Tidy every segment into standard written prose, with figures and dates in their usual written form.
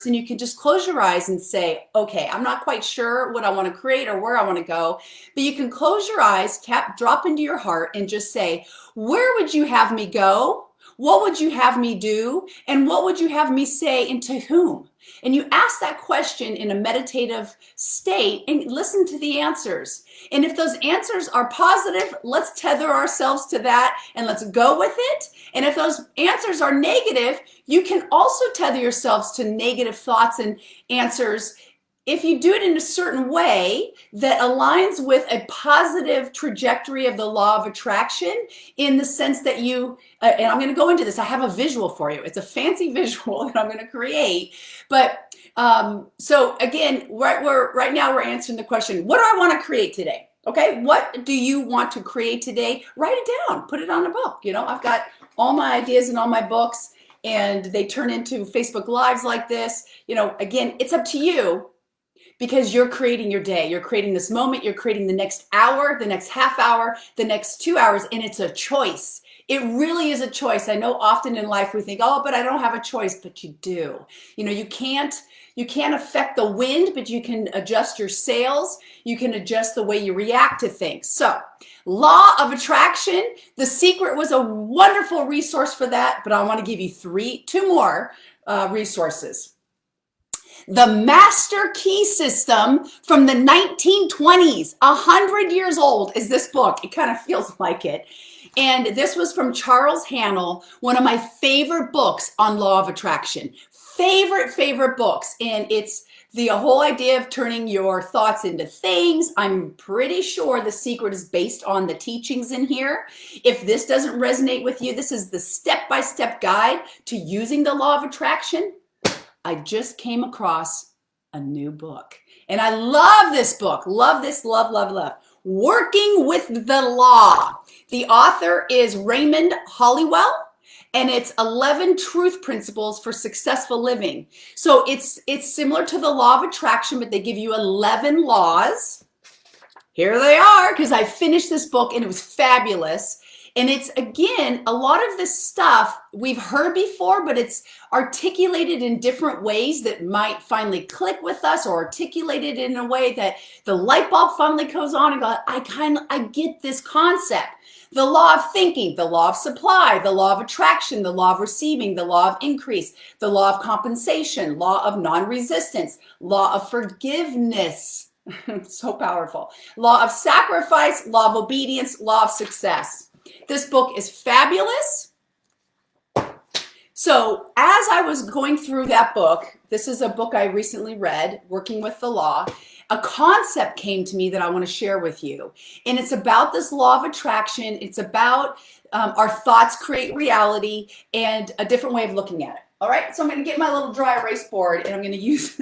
and you can just close your eyes and say, okay, I'm not quite sure what I want to create or where I want to go, but you can close your eyes, drop into your heart and just say, where would you have me go? What would you have me do? And what would you have me say and to whom? And you ask that question in a meditative state and listen to the answers. And if those answers are positive, let's tether ourselves to that and let's go with it. And if those answers are negative, you can also tether yourselves to negative thoughts and answers if you do it in a certain way that aligns with a positive trajectory of the law of attraction, in the sense that you, and I'm going to go into this, I have a visual for you. It's a fancy visual that I'm going to create. But so again, right now we're answering the question, what do I want to create today? Okay, what do you want to create today? Write it down, put it on a book. You know, I've got all my ideas in all my books, and they turn into Facebook Lives like this. You know, again, it's up to you, because you're creating your day. You're creating this moment. You're creating the next hour, the next half hour, the next 2 hours, and it's a choice. It really is a choice. I know often in life we think, oh, but I don't have a choice, but you do. You know, you can't affect the wind, but you can adjust your sails. You can adjust the way you react to things. So, law of attraction, The Secret was a wonderful resource for that, but I want to give you two more resources. The Master Key System from the 1920s, 100 years old is this book. It kind of feels like it. And this was from Charles Hannell, one of my favorite books on law of attraction. Favorite books. And it's the whole idea of turning your thoughts into things. I'm pretty sure The Secret is based on the teachings in here. If this doesn't resonate with you, this is the step-by-step guide to using the law of attraction. I just came across a new book, and I love this book. Love this, love. Working with the Law. The author is Raymond Hollywell, and it's 11 truth principles for successful living. So it's similar to the law of attraction, but they give you 11 laws. Here they are, because I finished this book and it was fabulous. And it's, again, a lot of this stuff we've heard before, but it's articulated in different ways that might finally click with us, or articulated in a way that the light bulb finally goes on and go, I get this concept. The law of thinking, the law of supply, the law of attraction, the law of receiving, the law of increase, the law of compensation, law of non-resistance, law of forgiveness. So powerful. Law of sacrifice, law of obedience, law of success. This book is fabulous. So as I was going through that book, this is a book I recently read, Working with the Law, a concept came to me that I want to share with you. And it's about this law of attraction. It's about our thoughts create reality, and a different way of looking at it. All right, so I'm going to get my little dry erase board, and I'm going to use,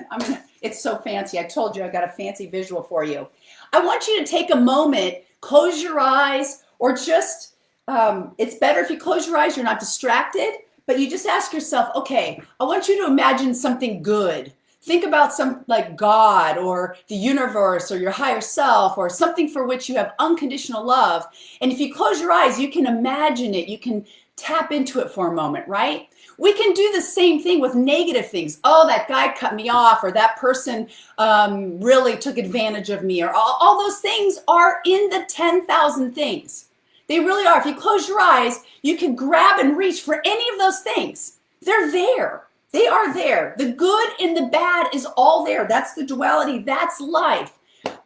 it's so fancy. I told you I got a fancy visual for you. I want you to take a moment, close your eyes, or just, it's better if you close your eyes, you're not distracted, but you just ask yourself, okay, I want you to imagine something good. Think about some, like God or the universe or your higher self, or something for which you have unconditional love. And if you close your eyes, you can imagine it. You can tap into it for a moment, right? We can do the same thing with negative things. Oh, that guy cut me off, or that person really took advantage of me, or all those things are in the 10,000 things. They really are. If you close your eyes, you can grab and reach for any of those things. They're there. They are there. The good and the bad is all there. That's the duality. That's life.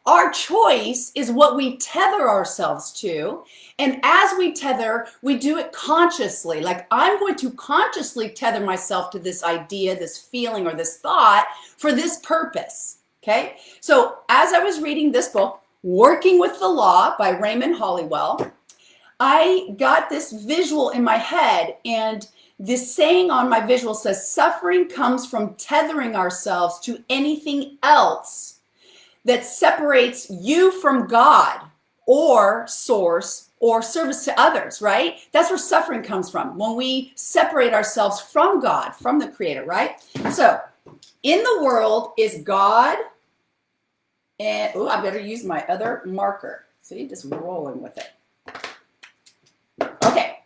Our choice is what we tether ourselves to. And as we tether, we do it consciously. Like, I'm going to consciously tether myself to this idea, this feeling, or this thought for this purpose. Okay? So as I was reading this book, Working with the Law by Raymond Hollywell, I got this visual in my head, and this saying on my visual says, suffering comes from tethering ourselves to anything else that separates you from God or source or service to others, right? That's where suffering comes from, when we separate ourselves from God, from the Creator, right? So in the world is God, and I better use my other marker. See, just rolling with it. Okay,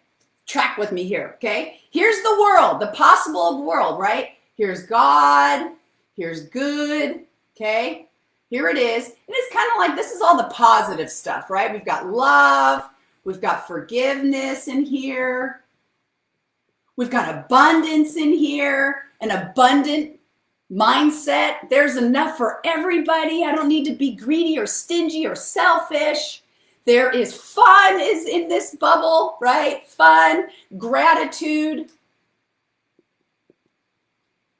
track with me here, okay? Here's the world, the possible world, right? Here's God. Here's good. Okay. Here it is. And it's kind of like, this is all the positive stuff, right? We've got love. We've got forgiveness in here. We've got abundance in here, an abundant mindset. There's enough for everybody. I don't need to be greedy or stingy or selfish. There is fun is in this bubble, right? Fun, gratitude,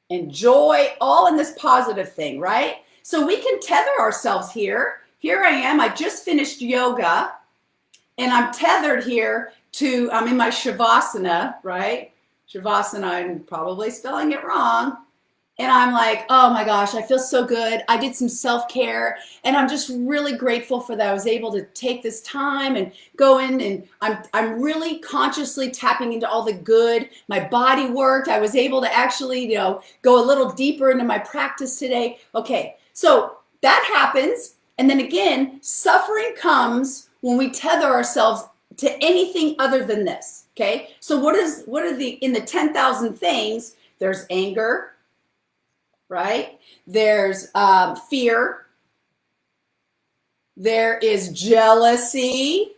and joy, all in this positive thing, right? So we can tether ourselves here. Here I am. I just finished yoga, and I'm tethered here to, I'm in my Shavasana, right? Shavasana, I'm probably spelling it wrong. And I'm like, oh my gosh, I feel so good. I did some self-care, and I'm just really grateful for that. I was able to take this time and go in, and I'm really consciously tapping into all the good. My body worked. I was able to actually, go a little deeper into my practice today. Okay, so that happens. And then again, suffering comes when we tether ourselves to anything other than this. Okay, so what are in the 10,000 things? There's anger, right? There's fear. There is jealousy.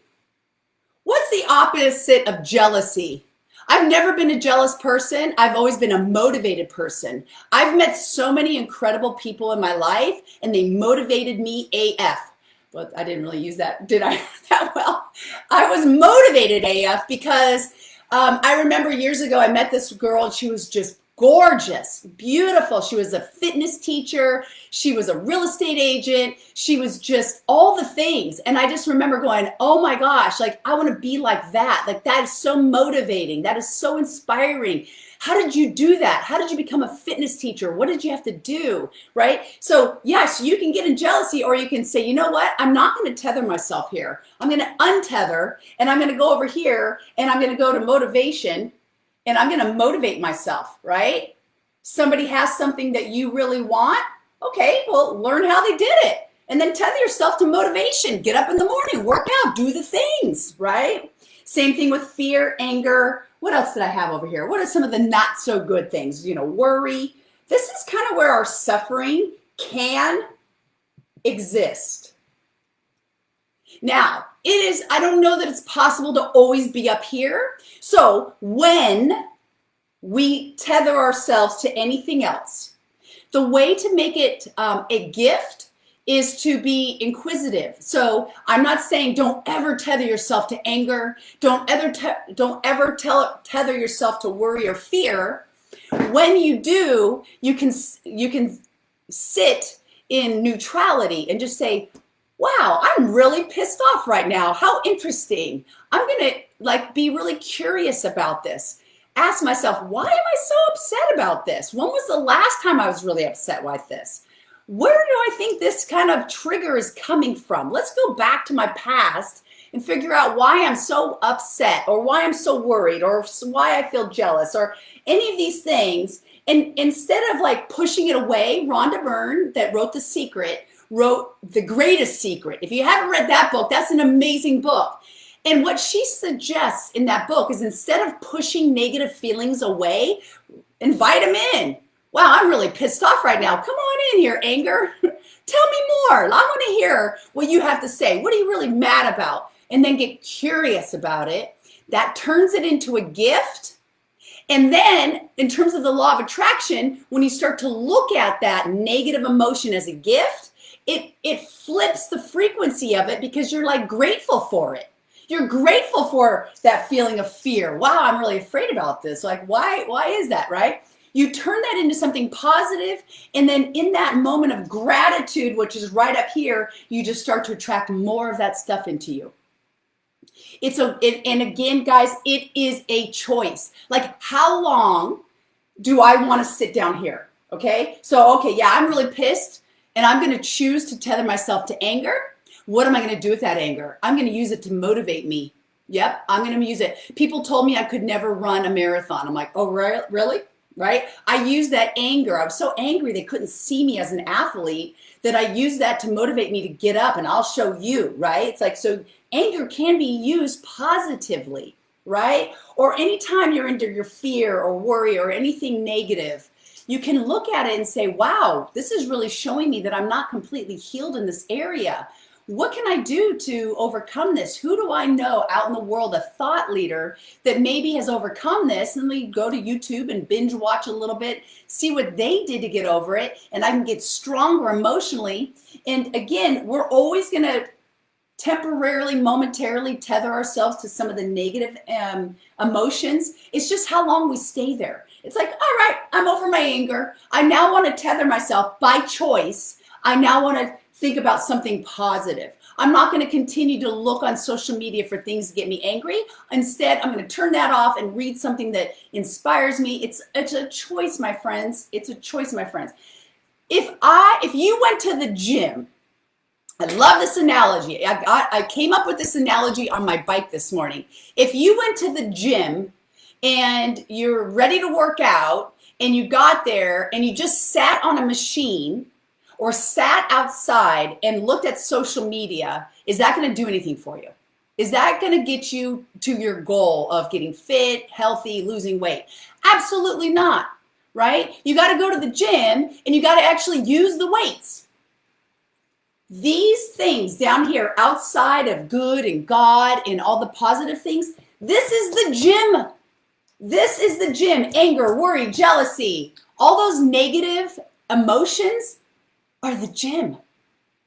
What's the opposite of jealousy? I've never been a jealous person. I've always been a motivated person. I've met so many incredible people in my life, and they motivated me AF. Well, I didn't really use that, did I? That well. I was motivated AF because I remember years ago I met this girl, and she was just gorgeous, beautiful. She was a fitness teacher. She was a real estate agent. She was just all the things. And I just remember going, oh my gosh, like I want to be like that. Like that is so motivating. That is so inspiring. How did you do that? How did you become a fitness teacher? What did you have to do? Right? So yes, you can get in jealousy, or you can say, you know what? I'm not going to tether myself here. I'm going to untether, and I'm going to go over here, and I'm going to go to motivation. And I'm going to motivate myself, right? Somebody has something that you really want. Okay, well, learn how they did it. And then tether yourself to motivation. Get up in the morning, work out, do the things, right? Same thing with fear, anger. What else did I have over here? What are some of the not so good things? Worry. This is kind of where our suffering can exist. Now, I don't know that it's possible to always be up here. So when we tether ourselves to anything else, the way to make it a gift is to be inquisitive. So I'm not saying don't ever tether yourself to anger. Don't ever tether yourself to worry or fear. When you do, you can sit in neutrality and just say, wow, I'm really pissed off right now. How interesting. I'm going to be really curious about this. Ask myself, why am I so upset about this? When was the last time I was really upset like this? Where do I think this kind of trigger is coming from? Let's go back to my past and figure out why I'm so upset, or why I'm so worried, or why I feel jealous, or any of these things. And instead of pushing it away, Rhonda Byrne, that wrote The Secret, wrote The Greatest Secret. If you haven't read that book, that's an amazing book. And what she suggests in that book is, instead of pushing negative feelings away, invite them in. Wow, I'm really pissed off right now. Come on in here, anger. Tell me more. I want to hear what you have to say. What are you really mad about? And then get curious about it. That turns it into a gift. And then in terms of the law of attraction, when you start to look at that negative emotion as a gift, it flips the frequency of it, because you're grateful for it. You're grateful for that feeling of fear. Wow, I'm really afraid about this. Why is that, right? You turn that into something positive, and then in that moment of gratitude, which is right up here, you just start to attract more of that stuff into you. And again, guys, it is a choice. How long do I want to sit down here? Okay, yeah, I'm really pissed, and I'm going to choose to tether myself to anger. What am I going to do with that anger? I'm going to use it to motivate me. Yep, I'm going to use it. People told me I could never run a marathon. I'm like, oh, really? Right? I used that anger. I was so angry they couldn't see me as an athlete, that I used that to motivate me to get up, and I'll show you, right? It's so anger can be used positively, right? Or anytime you're into your fear or worry or anything negative, you can look at it and say, wow, this is really showing me that I'm not completely healed in this area. What can I do to overcome this? Who do I know out in the world, a thought leader that maybe has overcome this? And we go to YouTube and binge watch a little bit, see what they did to get over it, and I can get stronger emotionally. And again, we're always going to temporarily, momentarily tether ourselves to some of the negative emotions. It's just how long we stay there. It's like, all right, I'm over my anger. I now want to tether myself by choice. I now want to think about something positive. I'm not going to continue to look on social media for things that get me angry. Instead, I'm going to turn that off and read something that inspires me. It's a choice, my friends. It's a choice, my friends. If you went to the gym, I love this analogy. I came up with this analogy on my bike this morning. If you went to the gym and you're ready to work out and you got there and you just sat on a machine or sat outside and looked at social media, is that going to do anything for you? Is that going to get you to your goal of getting fit, healthy, losing weight? Absolutely not, right? You got to go to the gym and you got to actually use the weights. These things down here outside of good and God and all the positive things, this is the gym. This is the gym. Anger, worry, jealousy, all those negative emotions are the gym.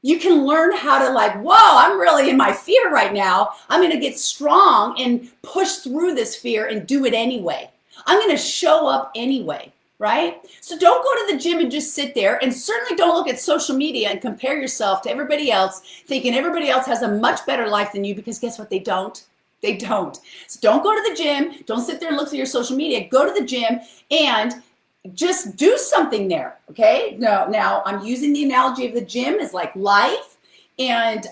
You can learn how to whoa, I'm really in my fear right now. I'm going to get strong and push through this fear and do it anyway. I'm going to show up anyway, right? So don't go to the gym and just sit there, and certainly don't look at social media and compare yourself to everybody else, thinking everybody else has a much better life than you, because guess what? They don't. They don't. So don't go to the gym. Don't sit there and look through your social media. Go to the gym and just do something there, okay? Now I'm using the analogy of the gym as like life. And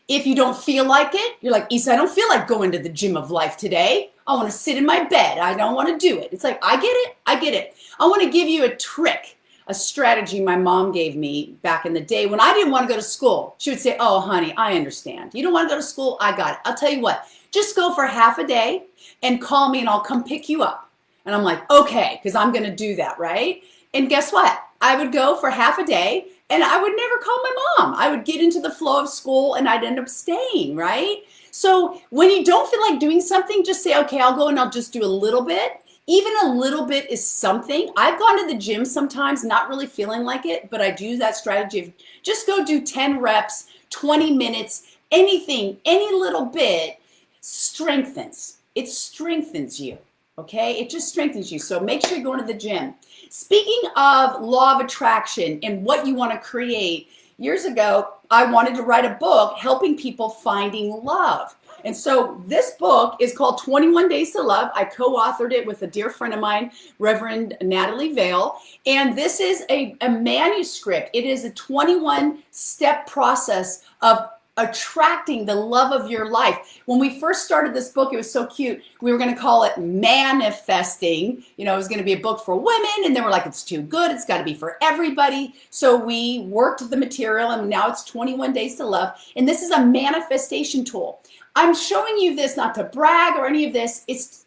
if you don't feel like it, you're like, Issa, I don't feel like going to the gym of life today. I want to sit in my bed. I don't want to do it. It's like, I get it. I get it. I want to give you a trick, a strategy my mom gave me back in the day when I didn't want to go to school. She would say, oh, honey, I understand. You don't want to go to school? I got it. I'll tell you what, just go for half a day and call me and I'll come pick you up. And I'm like, okay, because I'm going to do that, right? And guess what? I would go for half a day and I would never call my mom. I would get into the flow of school and I'd end up staying, right? So when you don't feel like doing something, just say, okay, I'll go and I'll just do a little bit. Even a little bit is something. I've gone to the gym sometimes, not really feeling like it, but I do use that strategy of just go do 10 reps, 20 minutes, anything, any little bit strengthens. It strengthens you. Okay, it just strengthens you. So make sure you're going to the gym. Speaking of law of attraction and what you want to create, years ago, I wanted to write a book helping people finding love. And so this book is called 21 Days to Love. I co-authored it with a dear friend of mine, Reverend Natalie Vale. And this is a manuscript. It is a 21-step process of attracting the love of your life. When we first started this book, it was so cute. We were going to call it Manifesting. You know, it was going to be a book for women, and then we're like, it's too good. It's got to be for everybody. So we worked the material, and now it's 21 Days to Love. And this is a manifestation tool. I'm showing you this not to brag or any of this. It's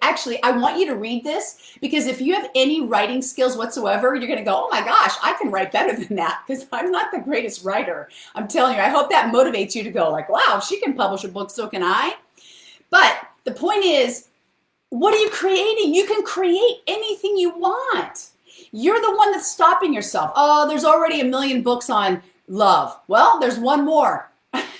actually, I want you to read this, because if you have any writing skills whatsoever, you're going to go, oh my gosh, I can write better than that, because I'm not the greatest writer. I'm telling you, I hope that motivates you to go like, wow, if she can publish a book, so can I. But the point is, what are you creating? You can create anything you want. You're the one that's stopping yourself. Oh, there's already a million books on love. Well, there's one more.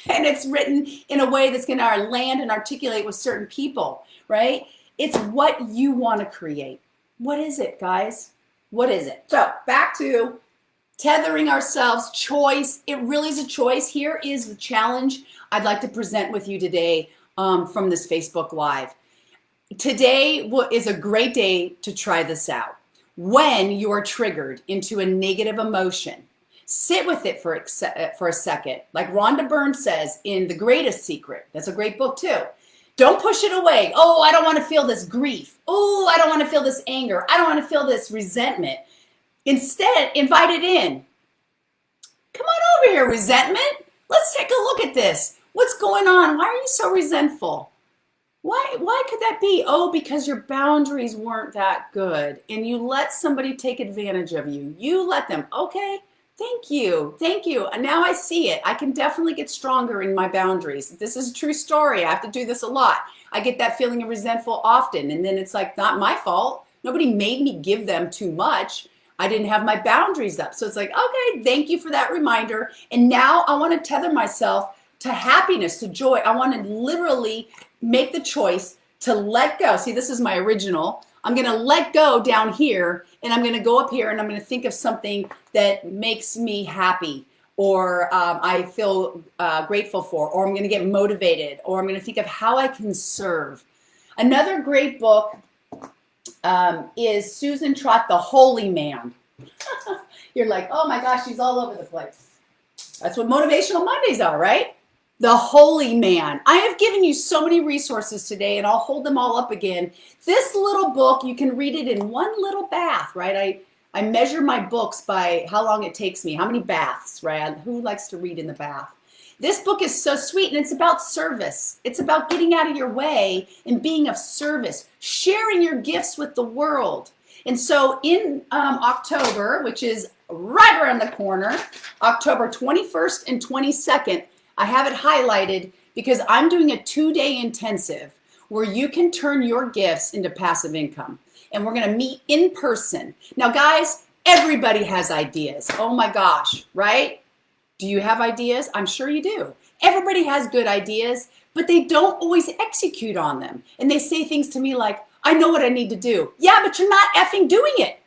And it's written in a way that's going to land and articulate with certain people, right? It's what you want to create. What is it, guys? What is it? So back to tethering ourselves, choice. It really is a choice. Here is the challenge I'd like to present with you today from this Facebook Live. Today is a great day to try this out. When you're triggered into a negative emotion, sit with it for a second. Like Rhonda Byrne says in The Greatest Secret. That's a great book too. Don't push it away. Oh, I don't want to feel this grief. Oh, I don't want to feel this anger. I don't want to feel this resentment. Instead, invite it in. Come on over here, resentment. Let's take a look at this. What's going on? Why are you so resentful? Why could that be? Oh, because your boundaries weren't that good and you let somebody take advantage of you. You let them. Okay. Thank you. Thank you. And now I see it. I can definitely get stronger in my boundaries. This is a true story. I have to do this a lot. I get that feeling of resentful often. And then it's like, not my fault. Nobody made me give them too much. I didn't have my boundaries up. So it's like, okay, thank you for that reminder. And now I want to tether myself to happiness, to joy. I want to literally make the choice to let go. See, this is my original. I'm going to let go down here and I'm going to go up here and I'm going to think of something that makes me happy or I feel grateful for, or I'm going to get motivated, or I'm going to think of how I can serve. Another great book is Susan Trott, The Holy Man. You're like, oh my gosh, she's all over the place. That's what Motivational Mondays are, right? The Holy Man. I have given you so many resources today, and I'll hold them all up again. This little book, you can read it in one little bath, right? I measure my books by how long it takes me, how many baths, right? Who likes to read in the bath? This book is so sweet, and it's about service. It's about getting out of your way and being of service, sharing your gifts with the world. And so in October, which is right around the corner, October 21st and 22nd, I have it highlighted because I'm doing a 2-day intensive where you can turn your gifts into passive income. And we're going to meet in person. Now, guys, everybody has ideas. Oh my gosh, right? Do you have ideas? I'm sure you do. Everybody has good ideas, but they don't always execute on them. And they say things to me like, I know what I need to do. Yeah, but you're not effing doing it.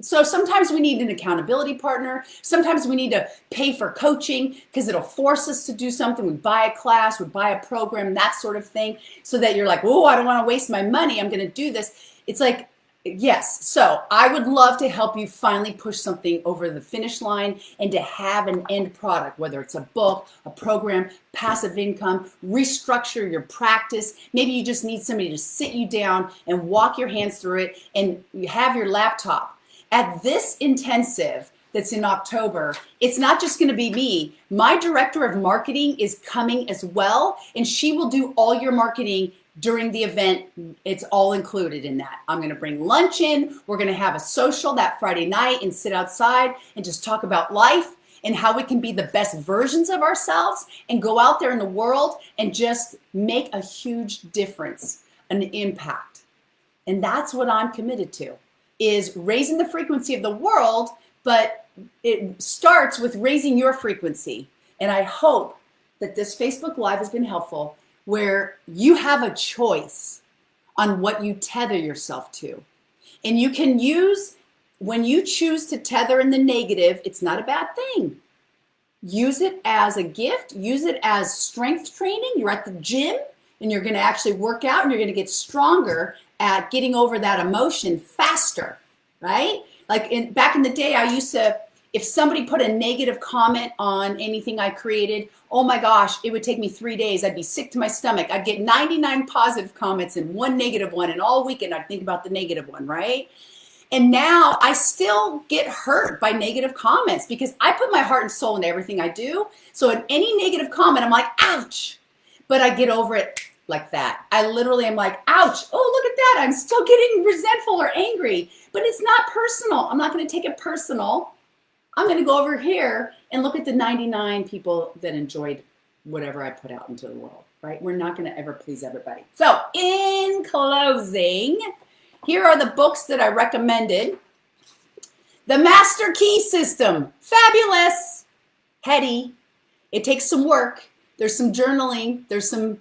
So sometimes we need an accountability partner. Sometimes we need to pay for coaching because it'll force us to do something. We buy a class, we buy a program, that sort of thing, so that you're like, oh, I don't want to waste my money. I'm going to do this. It's like, yes. So I would love to help you finally push something over the finish line and to have an end product, whether it's a book, a program, passive income, restructure your practice. Maybe you just need somebody to sit you down and walk your hands through it, and you have your laptop. At this intensive that's in October, it's not just going to be me. My director of marketing is coming as well, and she will do all your marketing during the event. It's all included in that. I'm going to bring lunch in. We're going to have a social that Friday night and sit outside and just talk about life and how we can be the best versions of ourselves and go out there in the world and just make a huge difference, an impact. And that's what I'm committed to, is raising the frequency of the world, but it starts with raising your frequency. And I hope that this Facebook Live has been helpful, where you have a choice on what you tether yourself to. And you can use, when you choose to tether in the negative, it's not a bad thing. Use it as a gift. Use it as strength training. You're at the gym and you're going to actually work out and you're going to get stronger at getting over that emotion faster, right? Like back in the day, I used to, if somebody put a negative comment on anything I created, oh my gosh, it would take me 3 days. I'd be sick to my stomach. I'd get 99 positive comments and 1 negative one, and all weekend I'd think about the negative one, right? And now I still get hurt by negative comments because I put my heart and soul into everything I do. So in any negative comment, I'm like, ouch. But I get over it like that. I literally am like, ouch, oh, look at that. I'm still getting resentful or angry, but it's not personal. I'm not going to take it personal. I'm going to go over here and look at the 99 people that enjoyed whatever I put out into the world, right? We're not going to ever please everybody. So in closing, here are the books that I recommended. The Master Key System, fabulous, heady. It takes some work. There's some journaling. There's some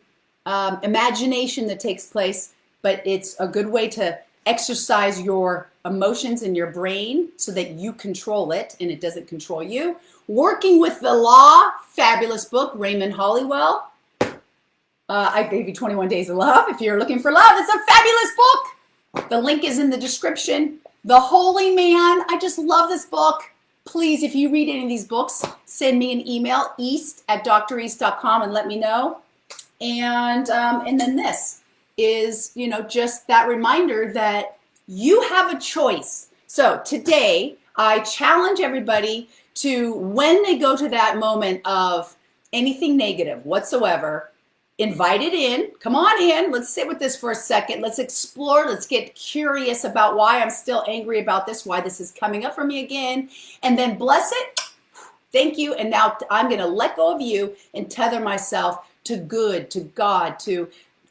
imagination that takes place, but it's a good way to exercise your emotions in your brain so that you control it and it doesn't control you. Working with the Law, fabulous book, Raymond Hollywell. I gave you 21 Days of Love. If you're looking for love, it's a fabulous book. The link is in the description. The Holy Man, I just love this book. Please, if you read any of these books, send me an email, east@dreast.com, and let me know. And then this is, just that reminder that you have a choice. So today, I challenge everybody to, when they go to that moment of anything negative whatsoever, invite it in. Come on in. Let's sit with this for a second. Let's explore. Let's get curious about why I'm still angry about this, why this is coming up for me again, and then bless it. Thank you. And now I'm going to let go of you and tether myself to good, to God, to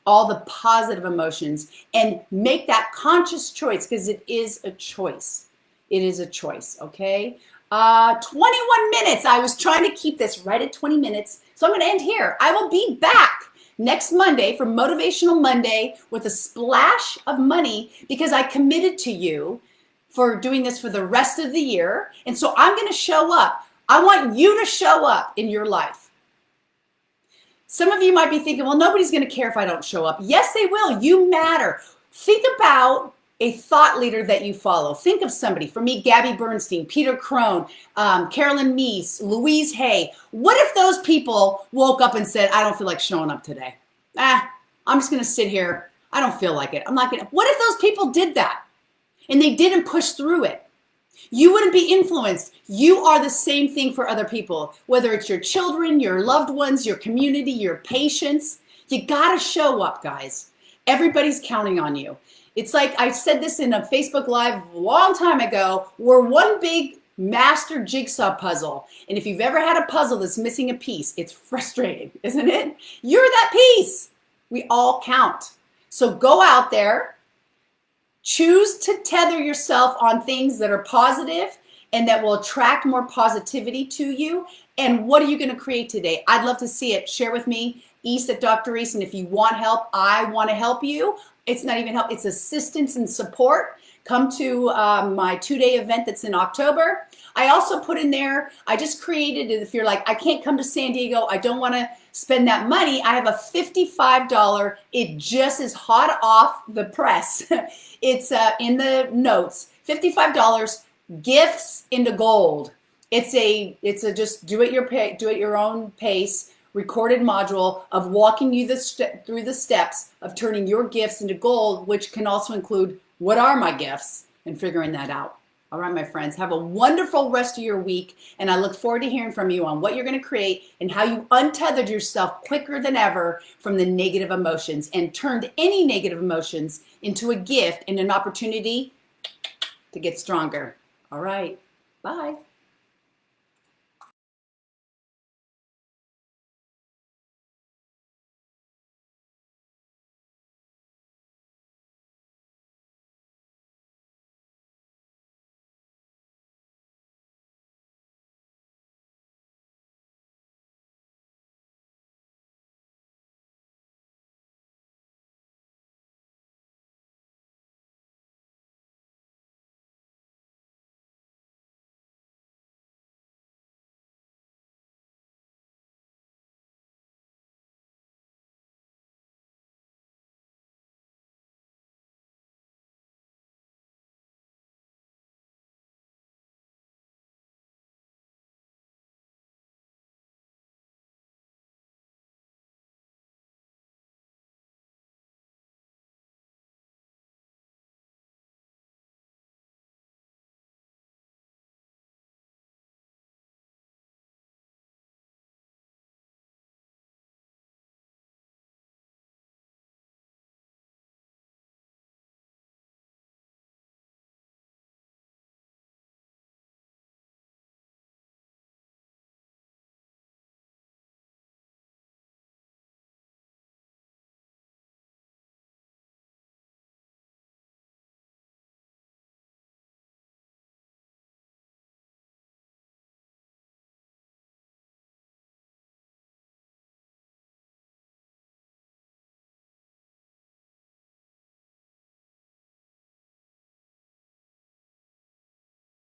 all the positive emotions, and make that conscious choice, because it is a choice. It is a choice, okay? 21 minutes. I was trying to keep this right at 20 minutes. So I'm going to end here. I will be back next Monday for Motivational Monday with a splash of money, because I committed to you for doing this for the rest of the year. And so I'm going to show up. I want you to show up in your life. Some of you might be thinking, well, nobody's going to care if I don't show up. Yes, they will. You matter. Think about a thought leader that you follow. Think of somebody. For me, Gabby Bernstein, Peter Crone, Carolyn Meese, Louise Hay. What if those people woke up and said, I don't feel like showing up today? I'm just going to sit here. I don't feel like it. I'm not going to. What if those people did that and they didn't push through it? You wouldn't be influenced. You are the same thing for other people, whether it's your children, your loved ones, your community, your patients. You got to show up, guys. Everybody's counting on you. It's like I said this in a Facebook Live a long time ago. We're one big master jigsaw puzzle. And if you've ever had a puzzle that's missing a piece, it's frustrating, isn't it? You're that piece. We all count. So go out there. Choose to tether yourself on things that are positive and that will attract more positivity to you. And what are you going to create today? I'd love to see it. Share with me, East at Dr. East. And if you want help, I want to help you. It's not even help. It's assistance and support. Come to my 2-day event that's in October. I also put in there, I just created it. If you're like, I can't come to San Diego, I don't want to spend that money, I have a $55, it just is hot off the press. It's in the notes, $55, gifts into gold. It's a just do it your own pace, recorded module of walking you through the steps of turning your gifts into gold, which can also include what are my gifts and figuring that out. All right, my friends, have a wonderful rest of your week, and I look forward to hearing from you on what you're going to create and how you untethered yourself quicker than ever from the negative emotions and turned any negative emotions into a gift and an opportunity to get stronger. All right, bye.